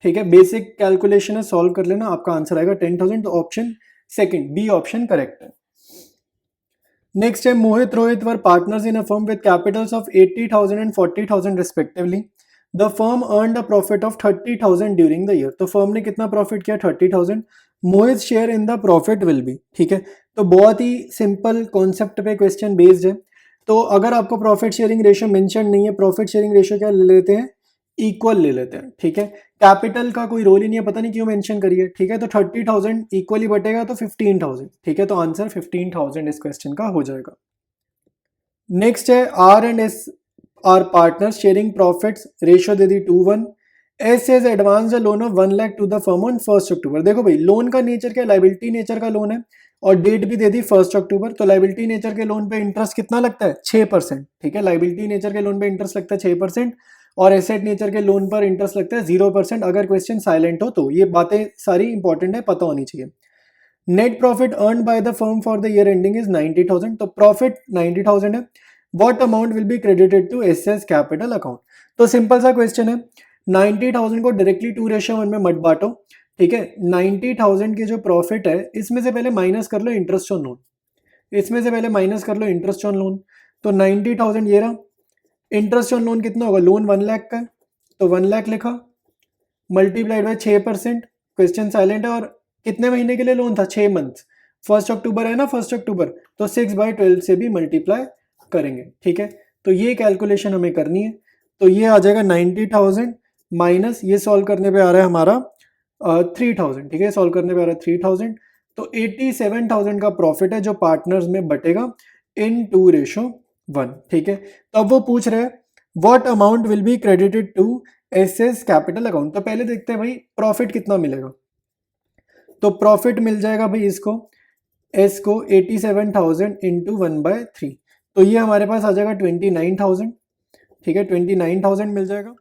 ठीक है। बेसिक कैलकुलेशन है, सॉल्व कर लेना, आपका आंसर आएगा 10,000। तो option second B option correct है। नेक्स्ट है, Mohit Rohit were partners in a firm with capitals of 80,000 and 40,000 respectively. The firm earned a profit of 30,000 during the year. तो फर्म ने कितना प्रॉफिट किया, 30,000। Mohit share in the profit will be, ठीक है। तो बहुत ही सिंपल कॉन्सेप्ट पे क्वेश्चन बेस्ड है। तो अगर आपको प्रॉफिट शेयरिंग रेशियो मेंशन नहीं है, प्रॉफिट शेयरिंग रेशियो क्या ले लेते हैं, इक्वल ले लेते हैं, ठीक है। कैपिटल का कोई रोल ही नहीं है, पता नहीं क्यों मेंशन करिए, ठीक है। तो 30,000 इक्वली बटेगा तो 15,000, ठीक है। तो आंसर 15,000 इस क्वेश्चन का हो जाएगा। नेक्स्ट है, R and S are partners sharing profits, ratio दे दी 2:1। S as advance the loan of 1 lakh to the firm on 1 October. देखो भाई लोन का नेचर क्या, लाइबिलिटी नेचर का लोन है और डेट भी दे दी 1 अक्टूबर। तो लाइबिलिटी नेचर के लोन पे इंटरेस्ट कितना लगता है, 6%, ठीक है। लाइबिलिटी नेचर के लोन पे इंटरेस्ट लगता है 6% और एसेट नेचर के लोन पर इंटरेस्ट लगता है 0%। अगर क्वेश्चन साइलेंट हो तो ये बातें सारी इंपॉर्टेंट है, पता होनी चाहिए। Net profit earn by the firm for the year ending is 90,000। तो प्रॉफिट 90,000 है। What amount will be credited to S's capital account. तो सिंपल सा क्वेश्चन है, 90,000 को डायरेक्टली 2:1 में मत बांटो, ठीक है। 90,000 की जो प्रॉफिट है इसमें से पहले माइनस कर लो इंटरेस्ट ऑन लोन, इसमें से पहले माइनस कर लो इंटरेस्ट ऑन लोन। तो 90,000 ये रहा, इंटरेस्ट ऑन लोन कितना होगा, लोन 1 लाख का है तो 1 लाख लिखा, मल्टीप्लाइड बाय 6%, क्वेश्चन साइलेंट है। और कितने महीने के लिए लोन था, 6 मंथ। 1 अक्टूबर है ना, 1 अक्टूबर, तो 6/12 से भी मल्टीप्लाई करेंगे, ठीक है। तो ये कैलकुलेशन हमें करनी है। तो ये आ जाएगा 90,000 माइनस, ये सॉल्व करने पे आ रहा है हमारा 3,000, ठीक है। सॉल्व करने पे आ रहा है 3,000। तो 87,000 का प्रॉफिट है जो पार्टनर्स में बटेगा इन 2:1। 1, ठीक है। तो अब वो पूछ रहे हैं what amount will be credited to S's capital account. तो पहले देखते हैं भाई प्रॉफिट कितना मिलेगा। तो प्रॉफिट मिल जाएगा भाई इसको एस को 87,000 इंटू 1/3, तो ये हमारे पास आ जाएगा 29,000, ठीक है। 29,000 मिल जाएगा,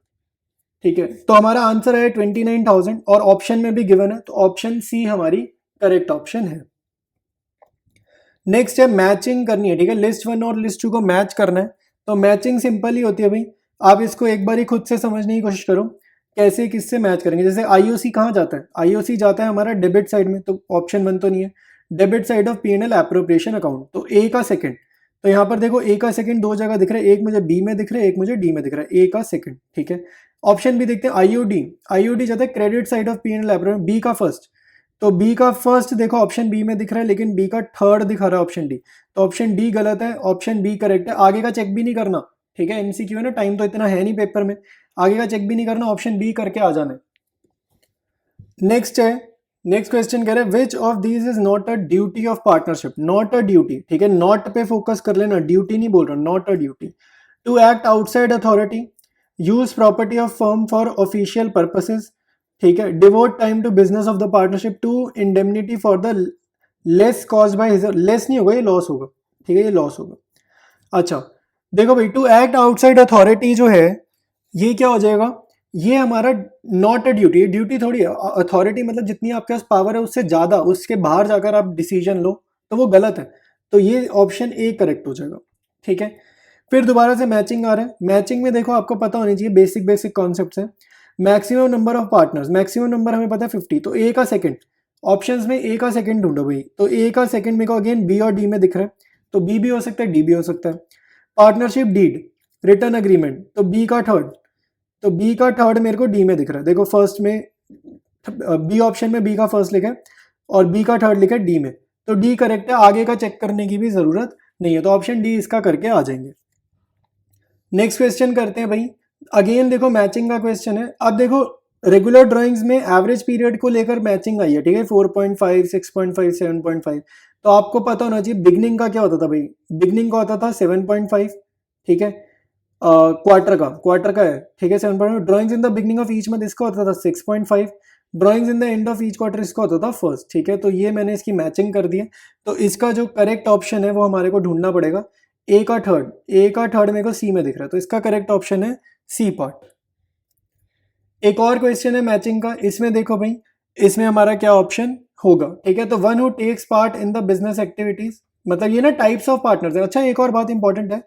ठीक है। तो हमारा आंसर है 29,000 और ऑप्शन में भी गिवन है, तो ऑप्शन सी हमारी करेक्ट ऑप्शन है। नेक्स्ट है मैचिंग करनी है, ठीक है। लिस्ट 1 और लिस्ट 2 को मैच करना है। तो मैचिंग सिंपल ही होती है भाई, आप इसको एक बार ही खुद से समझने की कोशिश करो कैसे किससे मैच करेंगे। जैसे आईओसी कहाँ जाता है, आईओसी जाता है हमारा डेबिट साइड में, तो ऑप्शन 1 तो नहीं है। Debit side of P and L appropriation account, तो ए का सेकंड। तो यहाँ पर देखो ए का सेकंड दो जगह दिख रहा है, एक मुझे बी में दिख रहा है, एक मुझे डी में दिख रहा है, ए का सेकंड, ठीक है। ऑप्शन भी देखते हैं आईओडी, आईओडी जाता है credit side of P and L appropriation, B का फर्स्ट। तो बी का फर्स्ट देखो ऑप्शन बी में दिख रहा है, लेकिन बी का थर्ड दिखा रहा है ऑप्शन डी, तो ऑप्शन डी गलत है, ऑप्शन बी करेक्ट है। आगे का चेक भी नहीं करना, ठीक है। एमसीक्यू है ना, टाइम तो इतना है नहीं पेपर में, आगे का चेक भी नहीं करना, ऑप्शन बी करके आ जाना है। नेक्स्ट है, नेक्स्ट क्वेश्चन कह रहे हैं which of these is not a duty of partnership. Not a duty, ठीक है, नॉट पे फोकस कर लेना, ड्यूटी नहीं बोल रहा, not a duty. To act outside authority, use property of firm for official purposes, ठीक है। Devote time to business of the partnership, to indemnity for the less cause by his, less नहीं होगा ये loss होगा, ठीक है, ये loss होगा। अच्छा देखो भाई, टू एक्ट आउटसाइड अथॉरिटी जो है ये क्या हो जाएगा, ये हमारा नॉट अ ड्यूटी, ड्यूटी थोड़ी है। अथॉरिटी मतलब जितनी आपके पास पावर है उससे ज्यादा, उसके बाहर जाकर आप डिसीजन लो तो वो गलत है, तो ये ऑप्शन ए करेक्ट हो जाएगा, ठीक है। फिर दोबारा से मैचिंग आ रहा है। मैचिंग में देखो आपको पता होनी चाहिए बेसिक बेसिक कॉन्सेप्ट्स है। Maximum number of partners, maximum number हमें पता है 50, तो ए का सेकंड, ऑप्शंस में ए का सेकंड ढूंढो भाई। तो ए का सेकंड मेरे को अगेन बी और डी में दिख रहा है, तो बी भी हो सकता है डी भी हो सकता है। पार्टनरशिप डीड, रिटर्न अग्रीमेंट, तो बी का थर्ड, तो बी का थर्ड मेरे को डी में दिख रहा है। देखो फर्स्ट में बी ऑप्शन में बी का फर्स्ट लिखा है और बी का थर्ड लिखा है डी में, तो डी करेक्ट है, आगे का चेक करने की भी जरूरत नहीं है, तो ऑप्शन डी इसका करके आ जाएंगे। नेक्स्ट क्वेश्चन करते हैं भाई, अगेन देखो मैचिंग का क्वेश्चन है। अब देखो रेगुलर ड्राइंग्स में एवरेज पीरियड को लेकर मैचिंग आई है, ठीक है, 4.5, 6.5, 7.5। तो आपको पता होना चाहिए बिगनिंग का क्या होता था भाई, बिगनिंग का होता था 7.5, ठीक है। क्वार्टर का है, ठीक है, 7.5। Drawings in the beginning of each month इसका होता था 6.5, drawings in the end of each quarter इसका होता था फर्स्ट, ठीक है। तो ये मैंने इसकी मैचिंग कर दी है, तो इसका जो करेक्ट ऑप्शन है वो हमारे को ढूंढना पड़ेगा। ए का थर्ड, ए का थर्ड मेरे को सी में दिख रहा है, तो इसका करेक्ट ऑप्शन है सी पार्ट। एक और क्वेश्चन है मैचिंग का, इसमें देखो भाई, इसमें हमारा क्या ऑप्शन होगा, ठीक है। तो one who takes part in the business activities, मतलब ये ना टाइप्स ऑफ पार्टनर्स है। अच्छा एक और बात इंपॉर्टेंट है,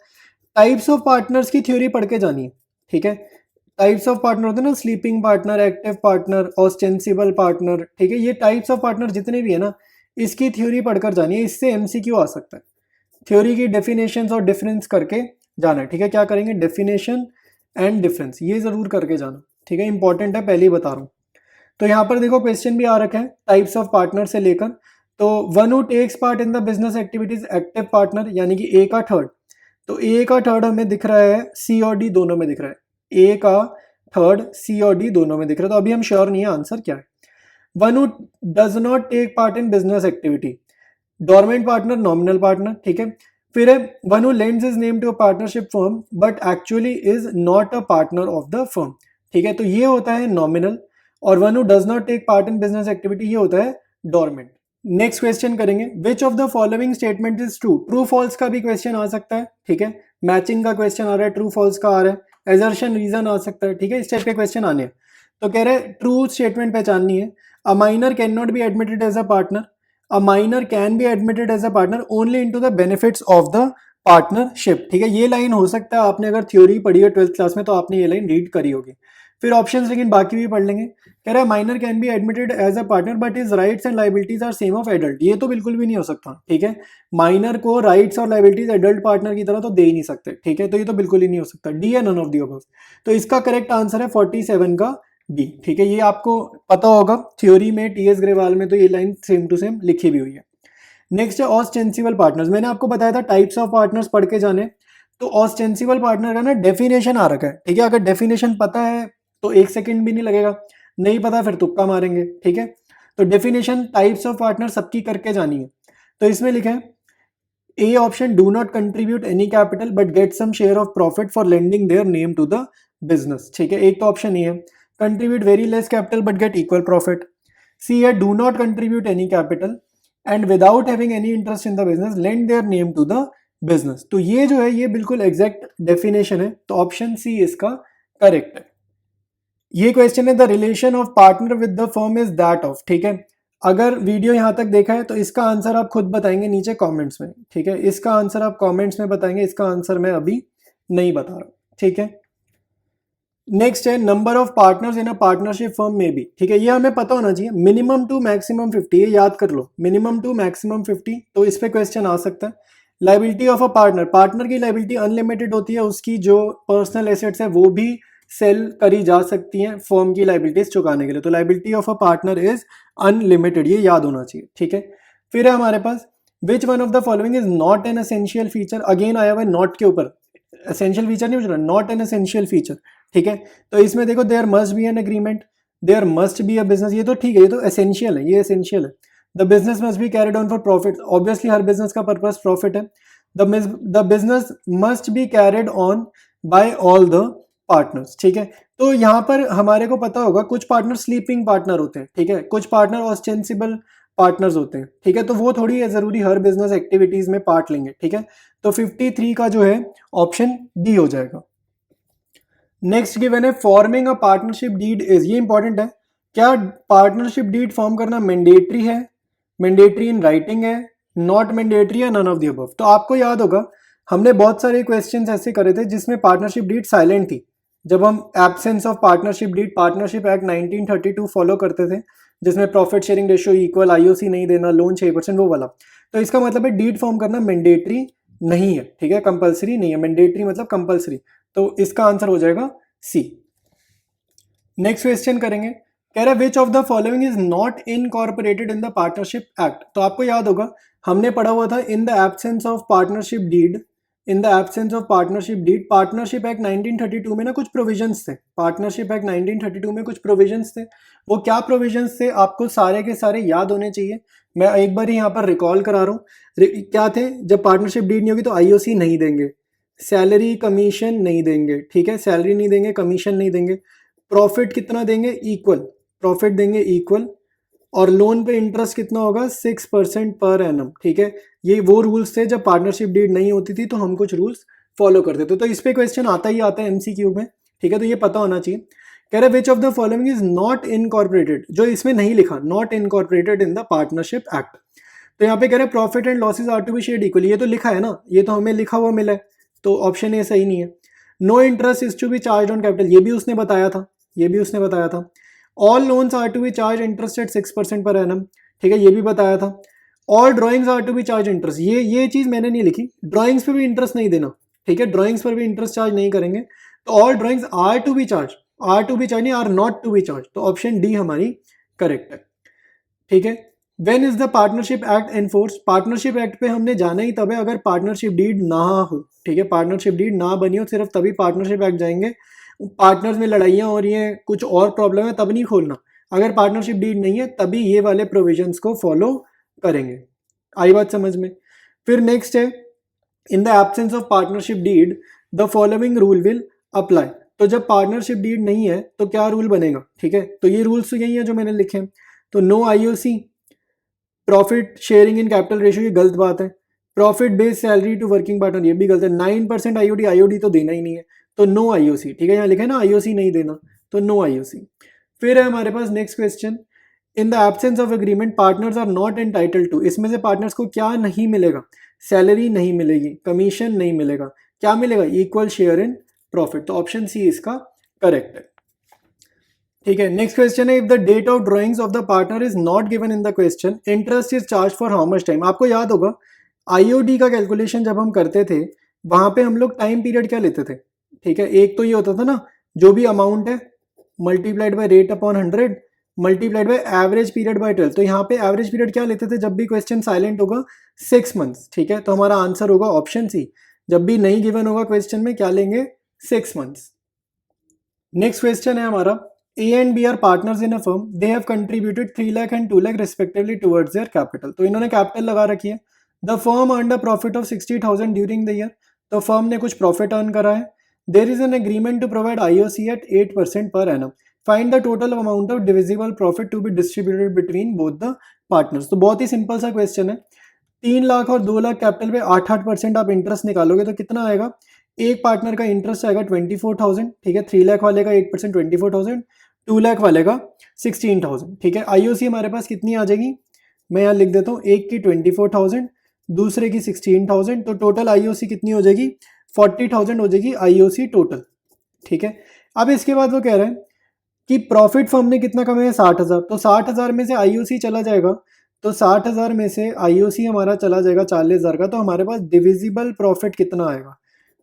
टाइप्स ऑफ पार्टनर्स की थ्योरी पढ़ के जानी है, ठीक है। टाइप्स ऑफ पार्टनर होते हैं ना, sleeping partner, active partner, ostensible partner, ठीक है। ये टाइप्स ऑफ पार्टनर जितने भी है ना, इसकी थ्योरी पढ़कर जानी है, इससे एमसीक्यू आ सकता है। थ्योरी की डेफिनेशंस और डिफरेंस करके जाना है, ठीक है। क्या करेंगे, डेफिनेशन एंड डिफरेंस, ये जरूर करके जाना, ठीक है, इंपॉर्टेंट है, पहले ही बता रहा हूँ। तो यहाँ पर देखो क्वेश्चन भी आ रखा है टाइप्स ऑफ पार्टनर से लेकर। तो one who takes part in the business activities, active partner, यानी कि ए का थर्ड। तो ए का थर्ड हमें दिख रहा है, सी और डी दोनों में दिख रहा है, ए का थर्ड सी और डी दोनों में दिख रहा है, तो अभी हम श्योर नहीं है आंसर क्या है। One who does not take part in business activity, dormant partner, nominal partner, ठीक है। फिर है one who lends his name to a partnership firm but actually is not a partner of the firm, ठीक है। तो ये होता है नॉमिनल, और one who does not take part in business activity ये होता है डोरमेंट। नेक्स्ट क्वेश्चन करेंगे, which of the following statement is true. True false का भी क्वेश्चन आ सकता है, ठीक है। मैचिंग का क्वेश्चन आ रहा है, ट्रू फॉल्स का आ रहा है, एजर्शन रीजन आ सकता है, ठीक है। इस टाइप के क्वेश्चन आने हैं। तो कह रहे हैं ट्रू स्टेटमेंट पहचाननी है। A minor can not be admitted as a partner, a minor can be admitted as a partner only into the benefits of the partnership, ठीक है। ये लाइन हो सकता है आपने अगर थ्योरी पढ़ी है 12th क्लास में तो आपने ये लाइन रीड करी होगी। फिर ऑप्शंस लेकिन बाकी भी पढ़ लेंगे। कह रहा है minor can be admitted as a partner but his rights and liabilities are same of adult, ये तो बिल्कुल भी नहीं हो सकता, ठीक है। माइनर को राइट्स और लाइबिलिटीज एडल्ट पार्टनर की तरह तो दे ही नहीं सकते, ठीक है। तो ये तो बिल्कुल ही नहीं हो सकता, डी है नन ऑफ दी अबव। तो इसका करेक्ट आंसर है 47 का बी, ठीक है। ये आपको पता होगा थ्योरी में, टीएस ग्रेवाल में तो ये लाइन सेम टू सेम लिखी भी हुई है। नेक्स्ट है ऑस्टेंसिबल पार्टनर्स, मैंने आपको बताया था टाइप्स ऑफ पार्टनर्स पढ़ के जाने। तो ऑस्टेंसिबल पार्टनर का ना डेफिनेशन आ रखा है, ठीक है। अगर डेफिनेशन पता है तो एक सेकंड भी नहीं लगेगा, नहीं पता फिर तुक्का मारेंगे, ठीक है। तो डेफिनेशन टाइप्स ऑफ पार्टनर सबकी करके जानी है। तो इसमें लिखा है A option, do not contribute any capital but get some share of profit for lending their name to the business, ठीक है, एक तो ऑप्शन ये है। Contribute very less capital but get equal profit. C है, do not contribute any capital and without having any interest in the business lend their name to the business. तो ये जो है ये बिल्कुल एग्जैक्ट डेफिनेशन है, तो ऑप्शन सी इसका करेक्ट है। ये क्वेश्चन है, the relation of partner with the firm is that of, ठीक है। अगर वीडियो यहां तक देखा है तो इसका आंसर आप खुद बताएंगे नीचे कमेंट्स में, ठीक है, इसका आंसर आप कमेंट्स में बताएंगे, इसका आंसर मैं अभी नहीं बता रहा, ठीक है। नेक्स्ट है, number of partners in a partnership firm में भी, ठीक है, ये हमें पता होना चाहिए, मिनिमम टू मैक्सिमम 50, ये याद कर लो, मिनिमम टू मैक्सिमम 50, तो इस पे क्वेश्चन आ सकता है। Liability of a partner, partner की लाइबिलिटी अनलिमिटेड होती है, उसकी जो पर्सनल एसेट्स है वो भी सेल करी जा सकती हैं फर्म की लाइबिलिटीज चुकाने के लिए, तो liability of a partner is unlimited, ये याद होना चाहिए, ठीक है। फिर है हमारे पास, which one of the following is not an essential feature, again आया हुआ है नॉट के ऊपर, एसेंशियल फीचर नहीं पूछ रहा, नॉट एन एसेंशियल फीचर, ठीक है। तो इसमें देखो, there must be an agreement, there must be a business, ये तो ठीक है, ये तो एसेंशियल है, ये एसेंशियल है। The business must be carried on for profit, obviously हर बिजनेस का पर्पस प्रॉफिट है। The business must be carried on by all the partners, ठीक है। तो यहाँ पर हमारे को पता होगा कुछ पार्टनर स्लीपिंग पार्टनर होते हैं, ठीक है, कुछ पार्टनर ऑस्टेंसिबल पार्टनर्स होते हैं, ठीक है, तो वो थोड़ी है जरूरी हर बिजनेस एक्टिविटीज में पार्ट लेंगे, ठीक है। तो 53 का जो है ऑप्शन डी हो जाएगा। नेक्स्ट गिवन है, forming a partnership deed is, ये इंपॉर्टेंट है, क्या पार्टनरशिप डीड फॉर्म करना मैंडेटरी है, मैंडेटरी इन राइटिंग है, नॉट मैंडेटरी है, नन ऑफ द अबव। तो आपको याद होगा हमने बहुत सारे क्वेश्चंस ऐसे करे थे जिसमें पार्टनरशिप डीड साइलेंट थी, जब हम absence of partnership deed, partnership act 1932 follow करते थे, जिसमें profit sharing ratio equal, IOC नहीं देना, लोन 6%, वो वाला। तो इसका मतलब है डीड फॉर्म करना मैंडेटरी नहीं है, ठीक है, कंपलसरी नहीं है, मैंडेटरी मतलब कंपलसरी, तो इसका आंसर हो जाएगा सी। नेक्स्ट क्वेश्चन करेंगे, कह रहा है which of the following is not incorporated in the partnership act. तो आपको याद होगा हमने पढ़ा हुआ था in the absence of partnership deed, in the absence of partnership deed, partnership act 1932 में ना कुछ प्रोविजंस थे, पार्टनरशिप एक्ट 1932 में कुछ प्रोविजंस थे, वो क्या प्रोविजंस थे आपको सारे के सारे याद होने चाहिए, मैं एक बार यहाँ पर रिकॉल करा रहा हूँ। क्या थे, जब पार्टनरशिप डीड नहीं होगी तो आईओसी नहीं देंगे, सैलरी कमीशन नहीं देंगे, ठीक है, सैलरी नहीं देंगे, कमीशन नहीं देंगे, प्रॉफिट कितना देंगे, इक्वल प्रॉफिट देंगे, इक्वल, और लोन पे इंटरेस्ट कितना होगा, 6% पर एनम, ठीक है। ये वो रूल्स थे जब पार्टनरशिप डीड नहीं होती थी, तो हम कुछ रूल्स फॉलो करते थे, तो इस पे क्वेश्चन आता ही आता है एमसीक्यू में, ठीक है, तो ये पता होना चाहिए। कह रहे which of the following is not incorporated, जो इसमें नहीं लिखा, not incorporated in the partnership act, तो यहाँ पे कह रहे profit and losses are to be shared equally, ये तो लिखा है ना, ये तो हमें लिखा हुआ मिला है, तो ऑप्शन ए सही नहीं है। No interest is to be charge on capital, ये भी उसने बताया था, ये भी उसने बताया था। All loans are to be charge interest at 6% per annum, ठीक है, ये भी बताया था। All drawings are to be charge interest, ये चीज मैंने नहीं लिखी, ड्राइंग्स पे भी इंटरेस्ट नहीं देना, ठीक है, ड्राइंग्स पर भी इंटरेस्ट चार्ज नहीं करेंगे, तो all drawings are to be charge, are to be charge नहीं, are not to be charge, तो ऑप्शन डी हमारी करेक्ट है, ठीक है। When is the partnership act enforce, partnership act पे हमने जाना ही तब है अगर पार्टनरशिप डीड ना हो, ठीक है, पार्टनरशिप डीड ना बनी हो सिर्फ तभी पार्टनरशिप एक्ट जाएंगे, पार्टनर्स में लड़ाइयाँ हो रही हैं, कुछ और प्रॉब्लम है, तब नहीं खोलना, अगर पार्टनरशिप डीड नहीं है तभी ये वाले प्रोविजंस को फॉलो करेंगे, आई बात समझ में। फिर नेक्स्ट है, इन the absence of partnership did the following rule will apply, तो जब पार्टनरशिप डीड नहीं है तो क्या रूल बनेगा, ठीक है, तो ये रूल्स तो यही है जो मैंने लिखे हैं, तो no IOC, profit sharing in capital ratio, ये गलत बात है, profit based salary to working partner, ये भी गलत है, 9% आईओडी, आईओडी तो देना ही नहीं है, तो नो आईओसी, ठीक है, यहाँ लिखा है ना आईओसी नहीं देना, तो नो आईओसी। फिर है हमारे पास next question, in the absence of agreement partners are not entitled to, इसमें से पार्टनर्स को क्या नहीं मिलेगा, सैलरी नहीं मिलेगी, कमीशन नहीं मिलेगा, क्या मिलेगा, इक्वल शेयर इन प्रॉफिट, तो ऑप्शन सी इसका करेक्ट है, ठीक है। नेक्स्ट क्वेश्चन है, if the date of drawings of the partner is not given in the question, interest is charge for how much time. आपको याद होगा आईओडी का कैलकुलेशन जब हम करते थे वहां पे हम लोग टाइम पीरियड क्या लेते थे, ठीक है, एक तो ये होता था ना, जो भी अमाउंट है multiplied by rate upon 100 multiplied by average period by 12, तो यहाँ पे एवरेज पीरियड क्या लेते थे जब भी क्वेश्चन साइलेंट होगा, 6 मंथ्स, ठीक है, तो हमारा आंसर होगा ऑप्शन सी, जब भी नहीं गिवन होगा क्वेश्चन में क्या लेंगे, 6 मंथ्स। नेक्स्ट क्वेश्चन है हमारा, A and B are partners in a firm. They have contributed 3 lakh and 2 lakh respectively towards their capital. तो इन्होंने कैपिटल लगा रखी है, the firm earn a profit of 60,000 during the year, तो firm ने कुछ प्रॉफिट अर्न करा है. There is an agreement to provide IOC at 8% per annum. Find the total amount of divisible profit to be distributed between both the partners. तो बहुत ही simple सा question है. 3 लाख और 2 लाख कैपिटल पे 8% आप इंटरेस्ट निकालोगे तो कितना आएगा. एक पार्टनर का इंटरेस्ट आएगा 24,000, ठीक है. 3 लाख वाले का 8% 24,000, 2 लाख वाले का 16,000, ठीक है. IOC हमारे पास कितनी आ जाएगी, मैं यहाँ लिख देता हूँ. एक की 24,000, दूसरे की 16,000, तो टोटल IOC कितनी हो जाएगी, 40,000 हो जाएगी IOC टोटल, ठीक है. अब इसके बाद वो कह रहे हैं कि प्रॉफिट फर्म ने कितना कमाया, 60,000, तो 60,000 में से IOC चला जाएगा, तो 60,000 में से IOC हमारा चला जाएगा 40,000 का, तो हमारे पास डिविजिबल प्रॉफिट कितना आएगा,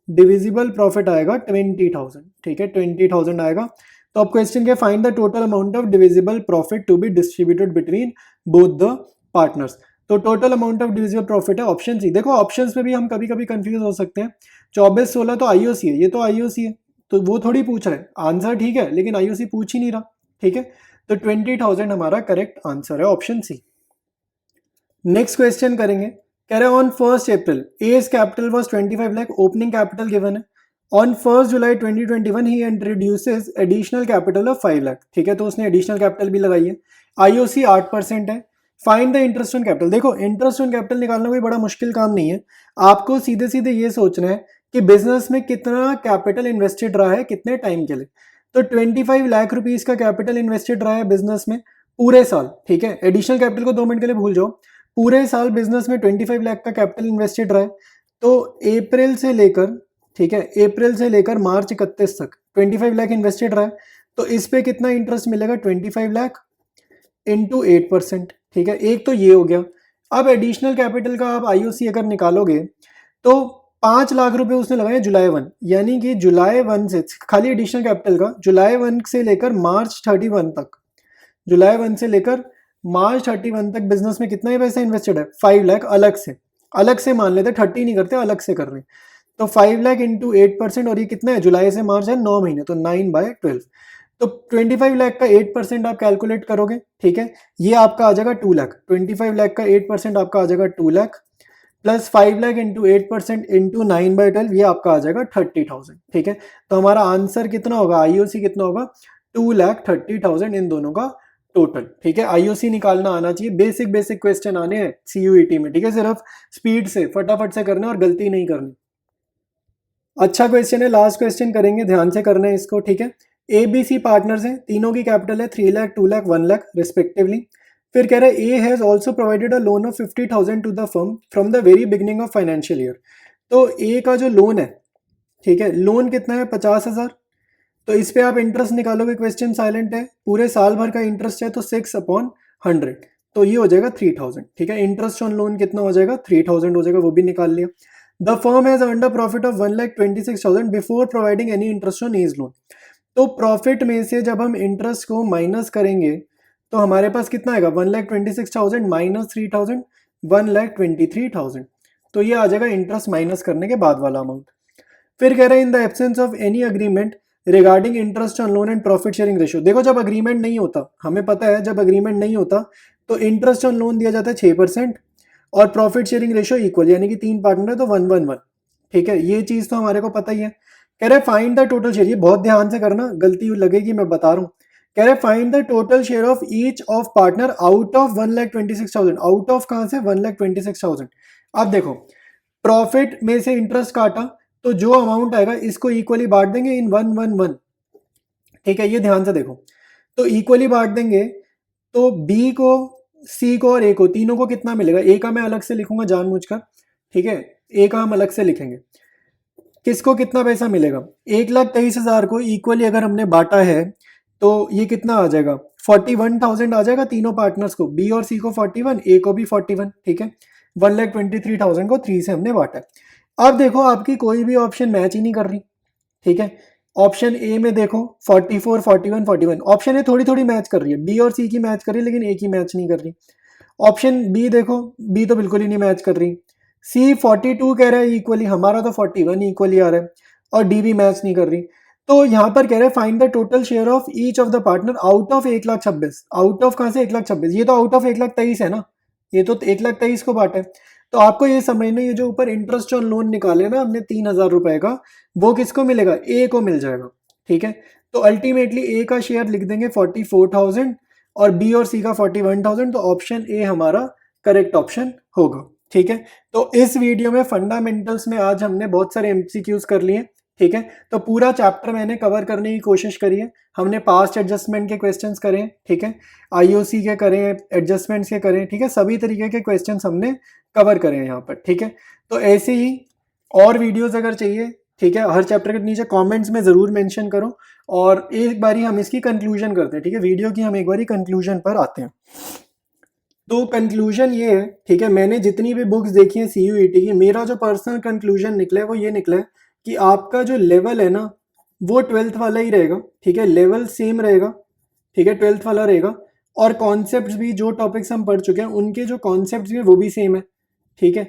डिविजिबल प्रॉफिट आएगा 20,000, ठीक है. 20,000 आएगा. तो अब क्वेश्चन क्या, find the total amount of divisible profit to be distributed between both the partners. तो total amount of divisible profit है ऑप्शन सी. देखो ऑप्शंस में भी हम कभी कभी कंफ्यूज हो सकते हैं. 24-16 तो IOC है, ये तो IOC है, तो वो थोड़ी पूछ रहे हैं. आंसर ठीक है, लेकिन IOC पूछ ही नहीं रहा, ठीक है. तो 20,000 हमारा करेक्ट आंसर है, ऑप्शन सी. नेक्स्ट क्वेश्चन करेंगे. कह रहे हैं on 1 April as capital was 25 lakh, opening capital given है. On 1 July 2021 he introduces additional capital of 5 lakh, ठीक है. तो उसने एडिशनल कैपिटल भी लगाई है. IOC 8% है. Find the interest on capital. देखो इंटरेस्ट ऑन कैपिटल निकालना कोई बड़ा मुश्किल काम नहीं है. आपको सीधे सीधे ये सोचना है कि बिजनेस में कितना कैपिटल इन्वेस्टेड रहा है कितने टाइम के लिए. तो 25 लाख रुपीज का कैपिटल इन्वेस्टेड रहा है बिजनेस में पूरे साल, ठीक है. एडिशनल कैपिटल को 2 मिनट के लिए भूल जाओ. पूरे साल बिजनेस में 25 लाख का कैपिटल इन्वेस्टेड रहा है. तो अप्रैल से लेकर, ठीक है, अप्रैल से लेकर मार्च 31 तक 25 लाख इन्वेस्टेड रहा है. तो इस पे कितना इंटरेस्ट मिलेगा, 25 लाख इंटू 8%, ठीक है. एक तो ये हो गया. अब एडिशनल कैपिटल का आप IOC अगर निकालोगे तो 5 लाख रुपए उसने लगाए जुलाई 1, यानी कि जुलाई 1 से खाली एडिशनल कैपिटल का जुलाई 1 से लेकर मार्च 31 तक, जुलाई 1 से लेकर मार्च 31 तक बिजनेस में कितना ही पैसा इन्वेस्टेड है, 5 लाख. अलग से मान लेते, 30 नहीं करते, अलग से कर रहे हैं. तो 5 लाख इंटू 8%, और ये कितना है, जुलाई से मार्च है 9 महीने, तो 9/12. तो 25 लाख का 8% आप कैलकुलेट करोगे, ठीक है. ये आपका आ जाएगा 2 लाख. 25 लाख का 8% आपका आ जाएगा 2 lakh, plus 5 lakh into 8% into 9/12, ये आपका आ जाएगा 30,000, ठीक है. तो हमारा आंसर कितना होगा, IOC कितना होगा, 2,30,000 इन दोनों का टोटल, ठीक है. IOC निकालना आना चाहिए. बेसिक क्वेश्चन आने हैं CUET में, ठीक है. सिर्फ स्पीड से फटाफट से करना और गलती नहीं करनी. अच्छा क्वेश्चन है, लास्ट क्वेश्चन करेंगे, ध्यान से करना है इसको, ठीक है. ABC पार्टनर्स हैं, तीनों की कैपिटल है 3 लाख 2 लाख 1 लाख रिस्पेक्टिवली. फिर कह रहा है A has also provided a loan of 50,000 to the firm from the very beginning of financial year. तो A का जो लोन है, ठीक है, लोन कितना है, 50,000. तो इस पे आप इंटरेस्ट निकालोगे, क्वेश्चन साइलेंट है, पूरे साल भर का इंटरेस्ट है तो 6/100, तो ये हो जाएगा 3,000, ठीक है. इंटरेस्ट ऑन लोन कितना हो जाएगा, 3,000 हो जाएगा, वो भी निकाल लिया. The firm has earned a profit of 1,26,000 before providing any interest on A's loan. तो प्रॉफिट में से जब हम इंटरेस्ट को माइनस करेंगे तो हमारे पास कितना आएगा, 1,26,000 माइनस 3,000, 1,23,000. तो ये आ जाएगा इंटरेस्ट माइनस करने के बाद वाला अमाउंट. फिर कह रहे हैं इन the absence of any agreement regarding interest on loan and profit sharing ratio. देखो जब अग्रीमेंट नहीं होता, हमें पता है जब अग्रीमेंट नहीं होता तो इंटरेस्ट ऑन लोन दिया जाता है 6% और प्रॉफिट शेयरिंग रेशियो इक्वल, यानी कि 3 पार्टनर है तो 1-1-1, ठीक है. ये चीज तो हमारे को पता ही है. कह रहे फाइंड द टोटल शेयर, ये बहुत ध्यान से करना, गलती लगेगी मैं बता रहा हूँ. कह रहे find the total share of each of partner out of 1,26,000. Out of कहां से, 1,26,000. अब देखो प्रॉफिट में से इंटरेस्ट काटा तो जो अमाउंट आएगा इसको इक्वली बांट देंगे इन 1-1-1, ठीक है. ये ध्यान से देखो, तो इक्वली बांट देंगे तो B को, C को और A को, तीनों को कितना मिलेगा. A का मैं अलग से लिखूंगा जानबूझकर, ठीक है. A का हम अलग से लिखेंगे. किसको कितना पैसा मिलेगा, 1,23,000 को इक्वली अगर हमने बांटा है तो ये कितना आ जाएगा, 41,000 आ जाएगा तीनों पार्टनर्स को. B और C को 41, A को भी 41, ठीक है. 1,23,000 को 3 से हमने बांटा. अब देखो आपकी कोई भी ऑप्शन मैच ही नहीं कर रही, ठीक है. ऑप्शन A में देखो 44, 41, 41, ऑप्शन A थोड़ी थोड़ी मैच कर रही है, B और C की मैच कर रही है लेकिन A की मैच नहीं कर रही. ऑप्शन B देखो, B तो बिल्कुल ही नहीं मैच कर रही. C 42 कह रहा है इक्वली, हमारा तो 41 इक्वली आ रहा है, और D भी मैच नहीं कर रही. तो यहाँ पर कह रहा है find the total share of each of the partner out of 1,26,000. Out of कहाँ से 1,26,000, ये तो आउट ऑफ 1,23,000 है ना, ये तो 1,23,000 को बांटा है. तो आपको ये समझना, ये जो ऊपर इंटरेस्ट ऑन लोन निकाले ना हमने 3,000 रुपए का, वो किसको मिलेगा, ए को मिल जाएगा, ठीक है। तो अल्टीमेटली ए का शेयर लिख देंगे 44,000 और बी और सी का 41,000, तो ऑप्शन ए हमारा करेक्ट ऑप्शन होगा, ठीक है। तो इस वीडियो में फंडामेंटल्स में आज हमने बहुत सारे एमसीक्यूज कर लिए, ठीक है। तो पूरा चैप्टर मैंने कवर करने की कोशिश करी है। हमने पास्ट एडजस्टमेंट के क्वेश्चंस करें, ठीक है, आईओसी के करें, एडजस्टमेंट्स के करें, ठीक है, सभी तरीके के क्वेश्चंस हमने कवर करें यहाँ पर, ठीक है। तो ऐसे ही और वीडियोस अगर चाहिए, ठीक है, हर चैप्टर के नीचे कमेंट्स में ज़रूर मेंशन करो, और एक बारी हम इसकी कंक्लूजन करते हैं, ठीक है, वीडियो की हम एक बारी कंक्लूजन पर आते हैं। तो कंक्लूजन ये है, ठीक है, मैंने जितनी भी बुक्स देखी हैं सीयूईटी की, मेरा जो पर्सनल कंक्लूजन निकला है वो ये निकला है कि आपका जो लेवल है ना वो 12th वाला ही रहेगा, ठीक है, लेवल सेम रहेगा, ठीक है, 12th वाला रहेगा। और कॉन्सेप्ट्स भी, जो टॉपिक्स हम पढ़ चुके हैं उनके जो कॉन्सेप्ट्स भी हैं वो भी सेम है, ठीक है।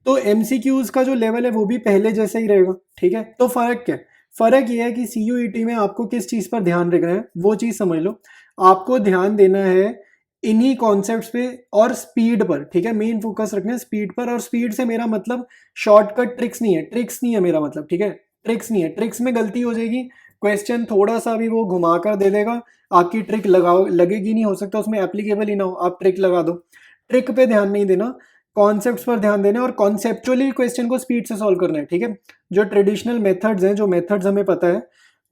तो एमसीक्यूज का जो लेवल है वो भी पहले जैसा ही रहेगा, ठीक है। तो फ़र्क क्या है, फ़र्क ये है कि सीयूईटी में आपको किस चीज़ पर ध्यान रखना है, वो चीज़ समझ लो। आपको ध्यान देना है इन्हीं कॉन्सेप्ट्स पे और स्पीड पर, ठीक है, मेन फोकस रखना है स्पीड पर। और स्पीड से मेरा मतलब शॉर्टकट ट्रिक्स नहीं है, ट्रिक्स नहीं है मेरा मतलब, ठीक है, ट्रिक्स नहीं है। ट्रिक्स में गलती हो जाएगी, क्वेश्चन थोड़ा सा भी वो घुमा कर दे देगा, आपकी ट्रिक लगाओ लगेगी नहीं, हो सकता उसमें एप्लीकेबल ही ना हो, आप ट्रिक लगा दो। ट्रिक पे ध्यान नहीं देना, कॉन्सेप्ट्स पर ध्यान देना, और कॉन्सेप्चुअली क्वेश्चन को स्पीड से सॉल्व करना है, ठीक है। जो ट्रेडिशनल मेथड्स हैं, जो मेथड्स हमें पता है,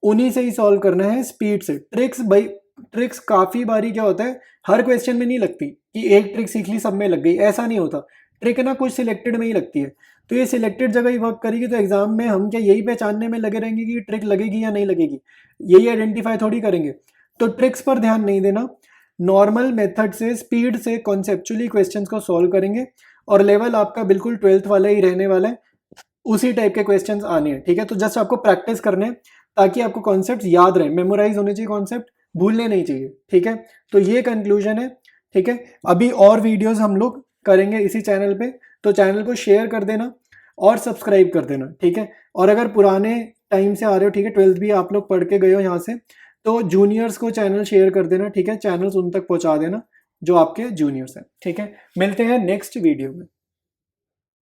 उन्हीं से ही सॉल्व करना है स्पीड से। ट्रिक्स भाई, ट्रिक्स काफ़ी बारी क्या होता है, हर क्वेश्चन में नहीं लगती कि एक ट्रिक सीख ली सब में लग गई, ऐसा नहीं होता। ट्रिक ना कुछ सिलेक्टेड में ही लगती है, तो ये सिलेक्टेड जगह ही वर्क करेगी। तो एग्जाम में हम क्या यही पहचानने में लगे रहेंगे कि ट्रिक लगेगी या नहीं लगेगी, यही आइडेंटिफाई थोड़ी करेंगे। तो ट्रिक्स पर ध्यान नहीं देना, नॉर्मल मेथड से स्पीड से कॉन्सेप्चुअली क्वेश्चंस को सॉल्व करेंगे, और लेवल आपका बिल्कुल 12th वाला ही रहने वाला है, उसी टाइप के क्वेश्चंस आने हैं, ठीक है। तो जस्ट आपको प्रैक्टिस करने हैं ताकि आपको कॉन्सेप्ट याद रहे, मेमोराइज होने चाहिए कॉन्सेप्ट, भूलने नहीं चाहिए, ठीक है। तो ये कंक्लूजन है, ठीक है। अभी और वीडियोस हम लोग करेंगे इसी चैनल पे, तो चैनल को शेयर कर देना और सब्सक्राइब कर देना, ठीक है। और अगर पुराने टाइम से आ रहे हो, ठीक है, 12th भी आप लोग पढ़ के गए हो यहाँ से, तो जूनियर्स को चैनल शेयर कर देना, ठीक है, चैनल्स उन तक पहुँचा देना जो आपके जूनियर्स हैं, ठीक है। मिलते हैं नेक्स्ट वीडियो में।